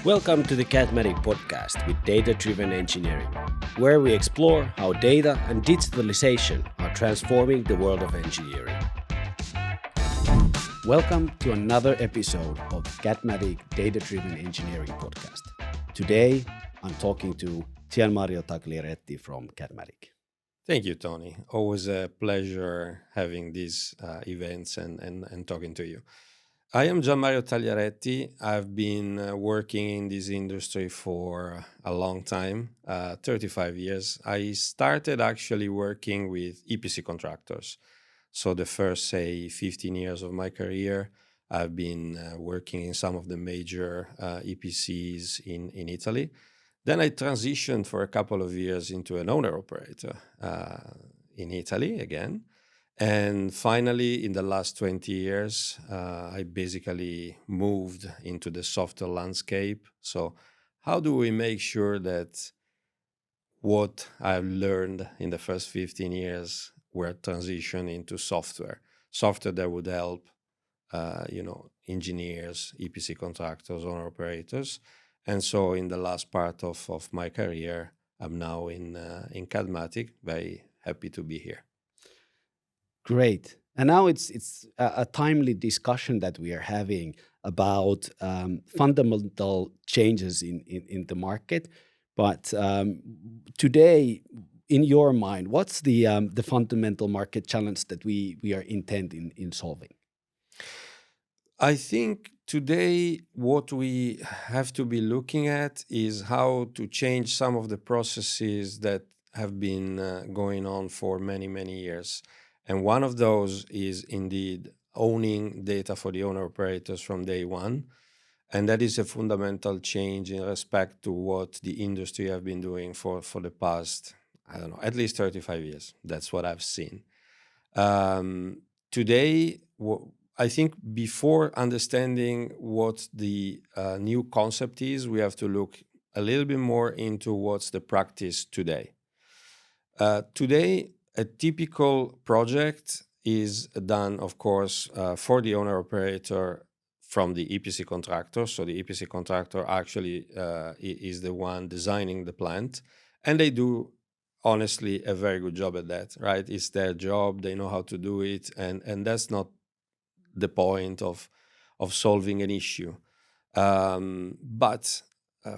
Welcome to the Cadmatic podcast with data-driven engineering, where we explore how data and digitalization are transforming the world of engineering. Welcome to another episode of the Cadmatic Data-Driven Engineering podcast. Today, I'm talking to Gian Mario Tagliaretti from Cadmatic. Thank you, Tony. Always a pleasure having these events and talking to you. I am Gian Mario Tagliaretti. I've been working in this industry for a long time, 35 years. I started actually working with EPC contractors. So the first, say, 15 years of my career, I've been working in some of the major EPCs in Italy. Then I transitioned for a couple of years into an owner-operator in Italy again. And finally, in the last 20 years, I basically moved into the software landscape. So how do we make sure that what I've learned in the first 15 years were transitioned into software that would help, engineers, EPC contractors, owner operators. And so in the last part of my career, I'm now in Cadmatic. Very happy to be here. Great. And now it's a timely discussion that we are having about fundamental changes in the market. But today, in your mind, what's the fundamental market challenge that we are intent in solving? I think today what we have to be looking at is how to change some of the processes that have been going on for many, many years. And one of those is indeed owning data for the owner operators from day one. And that is a fundamental change in respect to what the industry have been doing for the past, at least 35 years. That's what I've seen. Today, I think before understanding what the new concept is, we have to look a little bit more into what's the practice today. Today, a typical project is done, of course, for the owner-operator from the EPC contractor. So the EPC contractor actually is the one designing the plant. And they do, honestly, a very good job at that, right? It's their job. They know how to do it. And that's not the point of solving an issue. But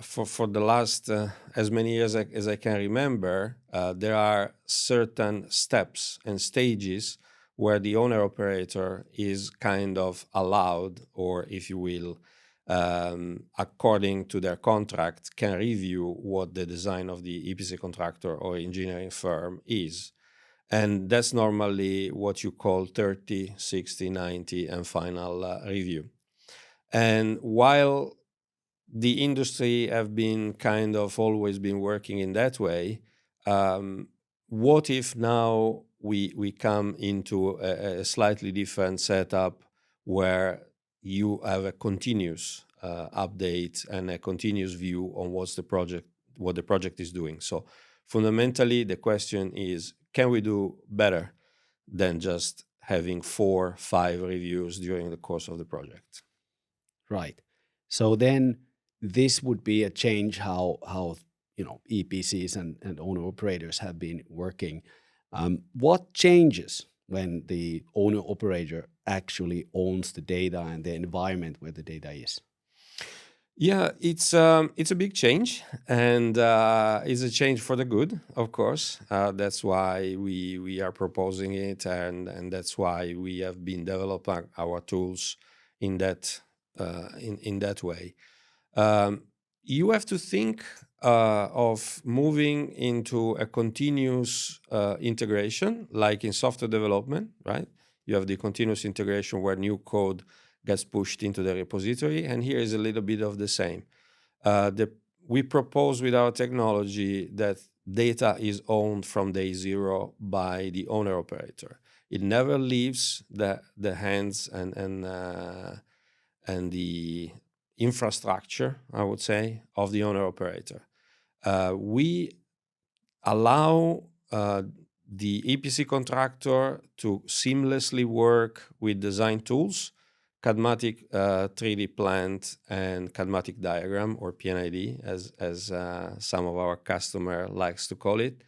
for the last as many years as I can remember, there are certain steps and stages where the owner operator is kind of allowed, or if you will, according to their contract, can review what the design of the EPC contractor or engineering firm is. And that's normally what you call 30, 60, 90, and final review. And while the industry have been kind of always been working in that way, what if now we come into a slightly different setup where you have a continuous update and a continuous view on what the project is doing? So fundamentally, the question is, can we do better than just having 4, 5 reviews during the course of the project? Right. So then this would be a change how EPCs and owner operators have been working. What changes when the owner operator actually owns the data and the environment where the data is? Yeah, it's a big change, and it's a change for the good, of course. That's why we are proposing it, and that's why we have been developing our tools in that way. You have to think of moving into a continuous integration, like in software development, right? You have the continuous integration where new code gets pushed into the repository, and here is a little bit of the same. We propose with our technology that data is owned from day zero by the owner operator. It never leaves the hands and the infrastructure, I would say, of the owner operator. We allow the EPC contractor to seamlessly work with design tools Cadmatic 3D plant and Cadmatic diagram, or PNID, as some of our customer likes to call it.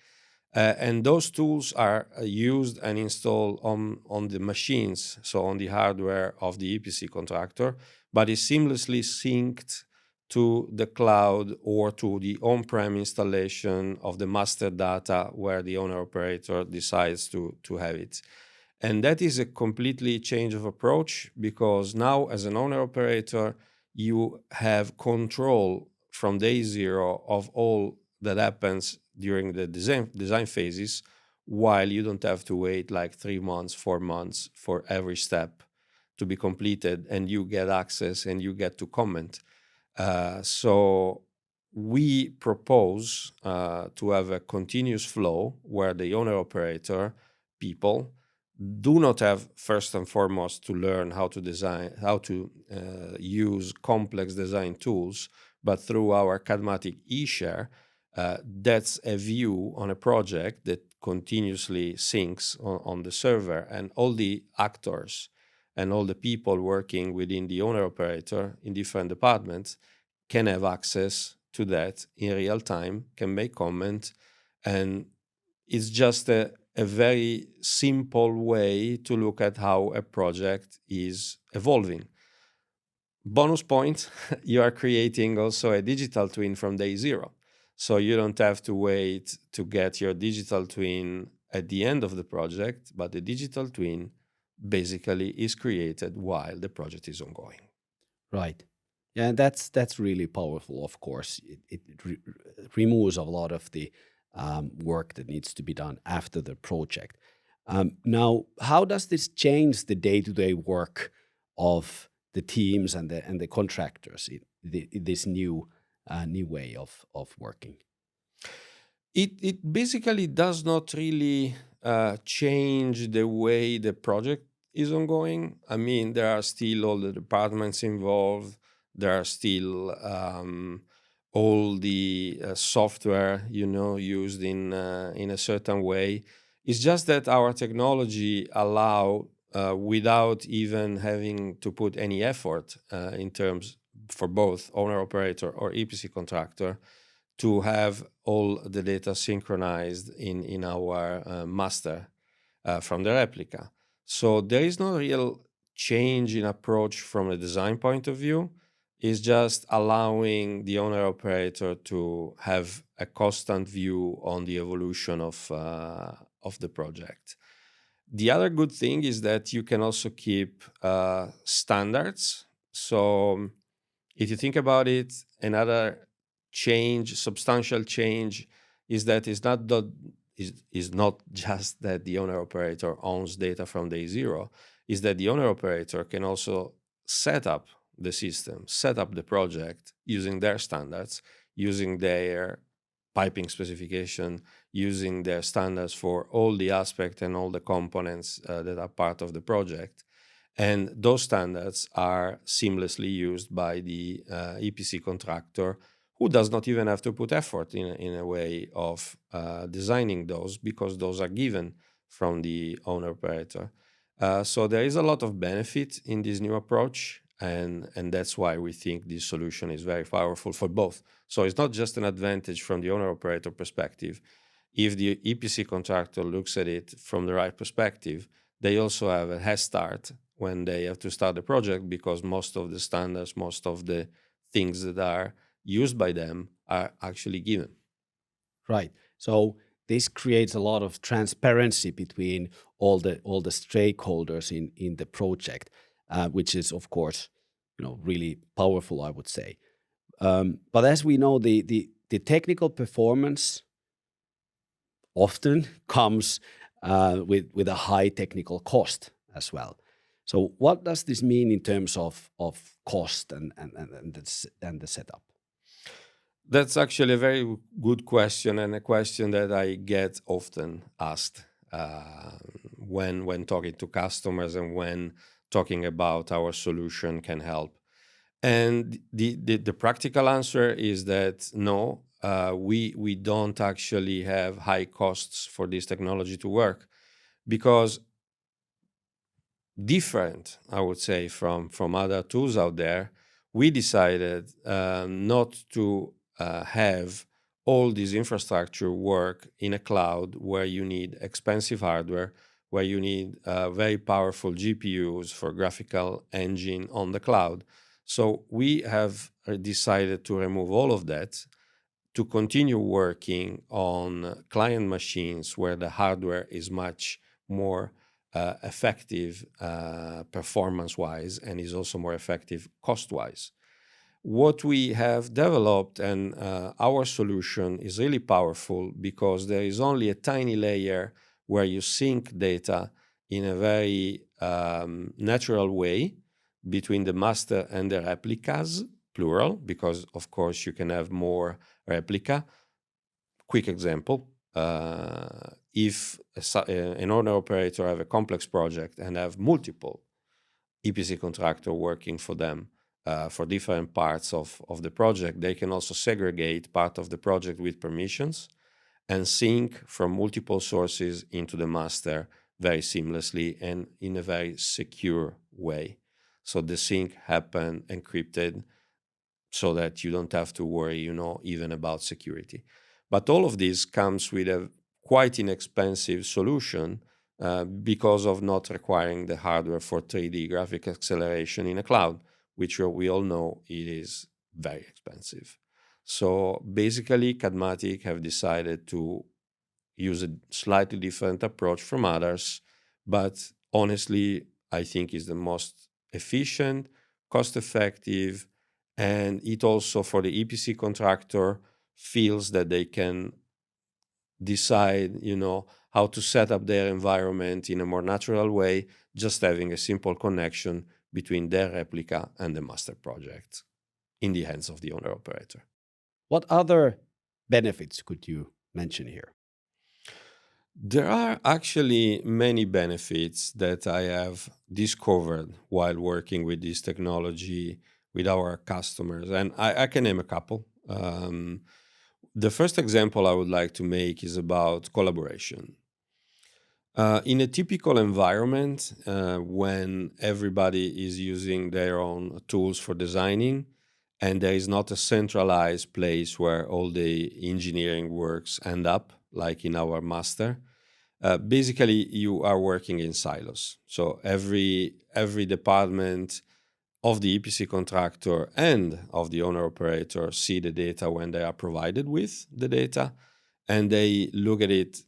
And those tools are used and installed on the machines, so on the hardware of the EPC contractor, but is seamlessly synced to the cloud or to the on-prem installation of the master data where the owner operator decides to have it. And that is a completely change of approach, because now as an owner operator, you have control from day zero of all that happens during the design phases, while you don't have to wait like 3 months, 4 months for every step to be completed, and you get access and you get to comment. So we propose to have a continuous flow where the owner operator people do not have first and foremost to learn how to design, how to use complex design tools, but through our Cadmatic eShare, that's a view on a project that continuously syncs on the server, and all the actors and all the people working within the owner operator in different departments can have access to that in real time, can make comment, and it's just a very simple way to look at how a project is evolving. Bonus point, you are creating also a digital twin from day zero. So you don't have to wait to get your digital twin at the end of the project, but the digital twin basically is created while the project is ongoing. Right. Yeah, and that's really powerful. Of course, it removes a lot of the work that needs to be done after the project. Now, how does this change the day-to-day work of the teams and the contractors in this new way of working? It basically does not really change the way the project is ongoing. I mean, there are still all the departments involved. There are still all the software, used in a certain way. It's just that our technology allow, without even having to put any effort in terms for both owner operator or EPC contractor, to have all the data synchronized in our master from the replica. So there is no real change in approach from a design point of view. It's just allowing the owner operator to have a constant view on the evolution of the project. The other good thing is that you can also keep standards. So if you think about it, another change, substantial change, is that is not just that the owner operator owns data from day zero, is that the owner operator can also set up the system, set up the project using their standards, using their piping specification, using their standards for all the aspects and all the components that are part of the project. And those standards are seamlessly used by the EPC contractor, who does not even have to put effort in a way of designing those, because those are given from the owner operator. So there is a lot of benefit in this new approach, and that's why we think this solution is very powerful for both. So it's not just an advantage from the owner operator perspective. If the EPC contractor looks at it from the right perspective, they also have a head start when they have to start the project, because most of the standards, most of the things that are used by them are actually given. Right. So this creates a lot of transparency between all the stakeholders in the project, which is of course really powerful, I would say. But as we know, the technical performance often comes with a high technical cost as well. So what does this mean in terms of cost and the setup? That's actually a very good question, and a question that I get often asked when talking to customers and when talking about our solution can help. And the practical answer is that no, we don't actually have high costs for this technology to work, because different, I would say, from other tools out there, we decided not to have all this infrastructure work in a cloud where you need expensive hardware, where you need very powerful GPUs for graphical engine on the cloud. So we have decided to remove all of that, to continue working on client machines where the hardware is much more effective performance-wise, and is also more effective cost-wise. What we have developed, and our solution is really powerful because there is only a tiny layer where you sync data in a very natural way between the master and the replicas, plural, because of course you can have more replica. Quick example, if an owner operator have a complex project and have multiple EPC contractor working for them for different parts of the project, they can also segregate part of the project with permissions and sync from multiple sources into the master very seamlessly and in a very secure way. So the sync happen encrypted, so that you don't have to worry, even about security. But all of this comes with a quite inexpensive solution because of not requiring the hardware for 3D graphic acceleration in a cloud, which we all know it is very expensive. So basically, Cadmatic have decided to use a slightly different approach from others, but honestly, I think is the most efficient, cost-effective, and it also, for the EPC contractor, feels that they can decide, how to set up their environment in a more natural way, just having a simple connection between their replica and the master project in the hands of the owner operator. What other benefits could you mention here? There are actually many benefits that I have discovered while working with this technology with our customers, and I can name a couple. The first example I would like to make is about collaboration. In a typical environment, when everybody is using their own tools for designing, and there is not a centralized place where all the engineering works end up, like in our master, basically you are working in silos. So every department of the EPC contractor and of the owner operator see the data when they are provided with the data, and they look at it,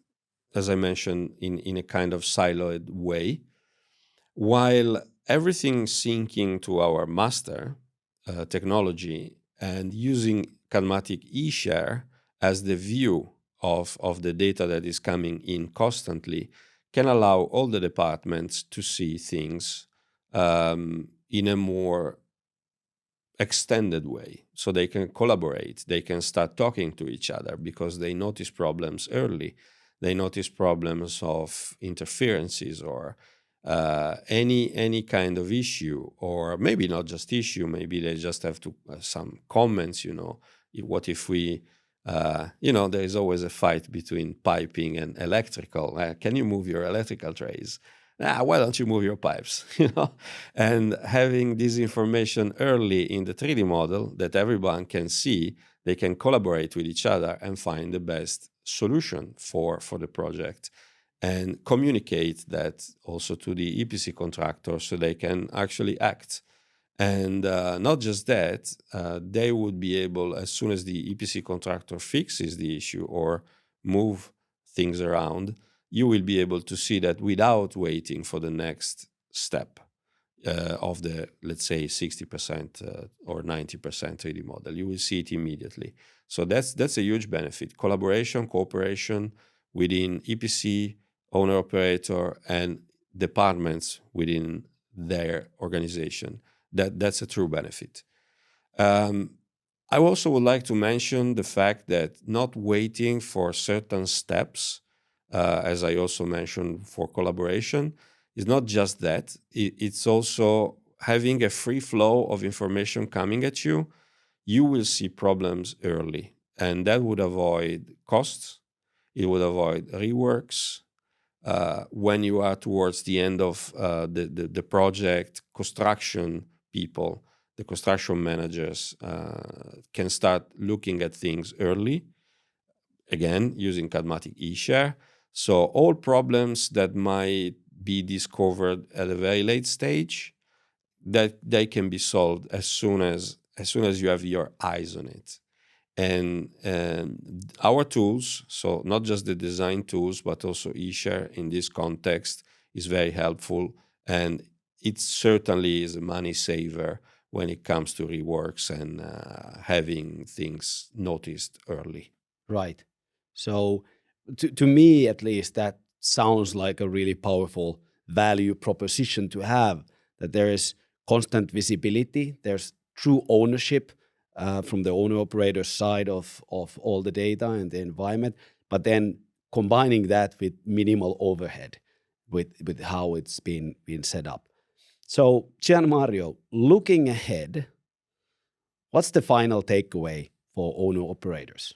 as I mentioned, in a kind of siloed way, while everything syncing to our master technology and using Cadmatic eShare as the view of the data that is coming in constantly can allow all the departments to see things in a more extended way. So they can collaborate, they can start talking to each other because they notice problems early. They notice problems of interferences or any kind of issue, or maybe not just issue, maybe they just have to some comments, what if we there is always a fight between piping and electrical. Can you move your electrical trays? Why don't you move your pipes? And having this information early in the 3D model that everyone can see, they can collaborate with each other and find the best solution for the project, and communicate that also to the EPC contractor so they can actually act. And not just that, they would be able, as soon as the EPC contractor fixes the issue or move things around, you will be able to see that without waiting for the next step of the, let's say, 60% or 90% 3D model. You will see it immediately. So that's a huge benefit. Collaboration, cooperation within EPC, owner operator, and departments within their organization. That's a true benefit. I also would like to mention the fact that not waiting for certain steps, as I also mentioned for collaboration, is not just that. It's also having a free flow of information coming at you. You will see problems early, and that would avoid costs. It would avoid reworks. when you are towards the end of the project, construction people, the construction managers can start looking at things early, again, using Cadmatic eShare. So all problems that might be discovered at a very late stage, that they can be solved as soon as you have your eyes on it. And our tools, so not just the design tools, but also eShare in this context is very helpful. And it certainly is a money saver when it comes to reworks and having things noticed early. Right. So, to me at least, that sounds like a really powerful value proposition to have, that there is constant visibility, there's true ownership from the owner operator side of all the data and the environment, but then combining that with minimal overhead with how it's been set up. So, Gian Mario, looking ahead, what's the final takeaway for owner operators?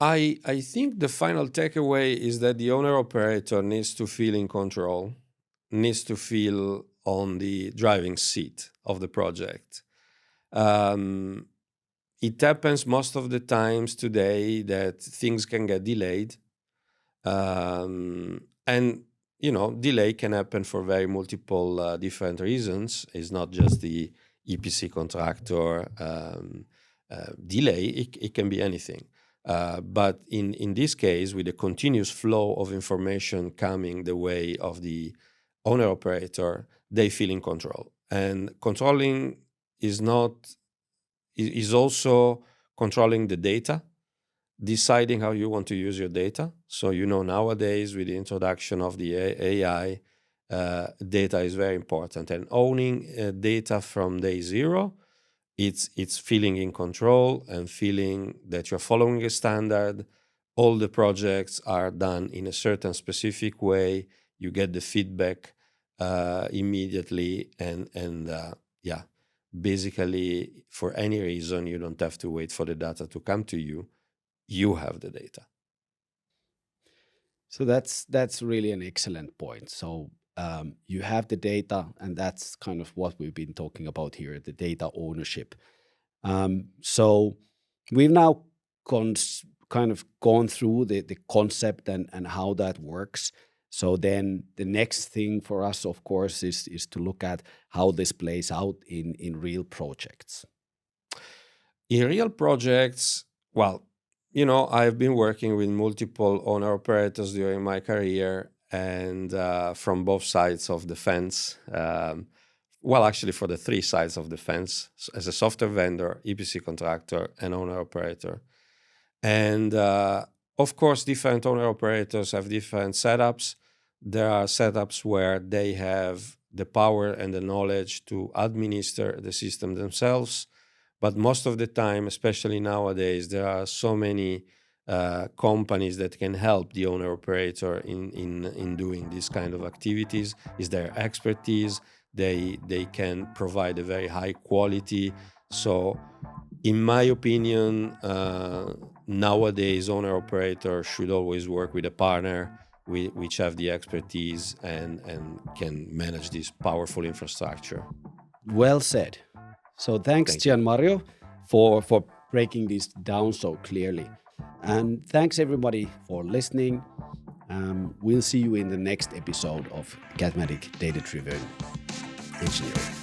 I think the final takeaway is that the owner operator needs to feel in control, needs to feel on the driving seat of the project. Um, it happens most of the times today that things can get delayed. And, delay can happen for very multiple different reasons. It's not just the EPC contractor delay, it can be anything. But in this case, with a continuous flow of information coming the way of the owner operator, they feel in control. And controlling is also controlling the data, deciding how you want to use your data. So, nowadays with the introduction of the AI, data is very important. And owning data from day zero, it's feeling in control and feeling that you're following a standard. All the projects are done in a certain specific way. You get the feedback immediately, and basically, for any reason, you don't have to wait for the data to come to you. You have the data. So that's really an excellent point. So you have the data, and that's kind of what we've been talking about here, the data ownership. So we've now kind of gone through the concept and how that works. So then the next thing for us, of course, is to look at how this plays out in real projects. In real projects, well, I've been working with multiple owner operators during my career, and from both sides of the fence. Actually, for the three sides of the fence, as a software vendor, EPC contractor, and owner operator. And of course, different owner operators have different setups. There are setups where they have the power and the knowledge to administer the system themselves. But most of the time, especially nowadays, there are so many companies that can help the owner operator in doing this kind of activities. Is their expertise. They can provide a very high quality. So, in my opinion, nowadays owner operator should always work with a partner which have the expertise and can manage this powerful infrastructure. Well said. So thanks, Thank you. Gian Mario, for breaking this down so clearly. And thanks everybody for listening. We'll see you in the next episode of Cadmatic Data Driven Engineering.